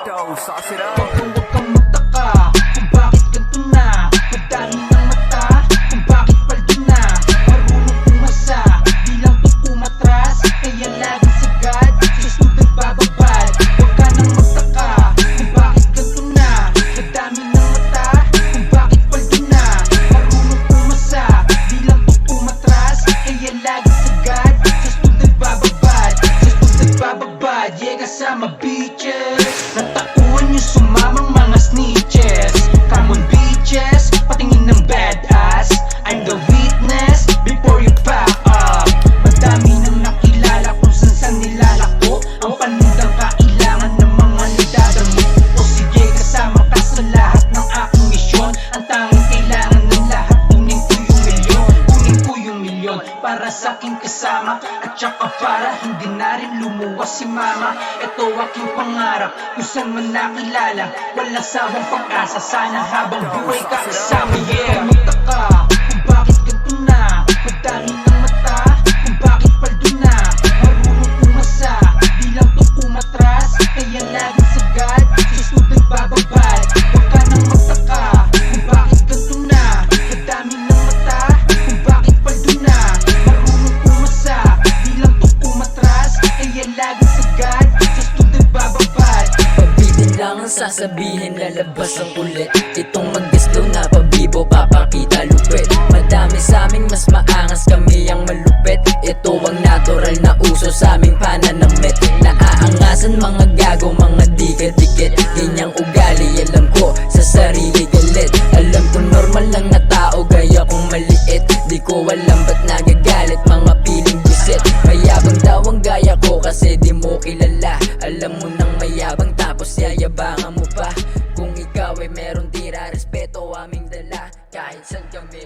Yo, sauce it up. Huwag kang magtaka kung bakit ganito na. Madami ng mata kung bakit paldo na. Marunong umasa, di lang to umatras. Kaya laging sagad, susunod nagbababad. Huwag ka nang magtaka kung bakit ganito na. Madami ng mata kung bakit paldo na. Marunong umasa, di lang to umatras. Kaya laging sagad, susunod nagbababad. Susunod nagbababad, yeah, kasama bitches. Natakuan yung sumamang mga snitches. Common bitches, patingin ng badass. I'm the witness before you back up. Madami nang nakilala kung saan nilalako. Ang panindang kailangan ng mga nidadamo. O sige, kasama ka sa lahat ng aking misyon. Ang tanging kailangan ng lahat, kunin ko yung milyon. Kunin ko yung milyon para sa aking kasama. At saka para hindi na rin lumuwas si mama. Ito aking pangarap, kung saan man nakilala. Walang sawang pag-asa, sana habang buhay ka kasama. Yeah, magtaka kung bakit ganito na. Madami ng mata kung bakit paldo na. Marunong umasa, di lang to umatras. Kaya laging sagad, susunod nagbababad. Huwag ka nang magtaka kung bakit ganito na. Madami ng mata kung bakit paldo na. Marunong umasa, di lang to umatras. Kaya laging sagad, susunod nagbababad. Pabitin lang ang sasabihin, lalabas ang kulit. Itong mag-disclaw na pabibo, papakita lupit. Madami sa amin, mas maangas kami ang malupit. Ito ang natural na uso sa aming pananamit. Naaangasan mga gago, mga dikit-dikit. Ganyang ugali, alam ko sa sarili galit. Alam ko normal lang na tao, gaya kong maliit. Di ko alam ba't nagagalit, mga piling bisit. Mayabang daw ang gaya ko kasi di mo kilala. Alam mo nang mayabang tapos yayabangan mo pa. Kung ikaw ay meron tira, respeto aming dala. Kahit saan kami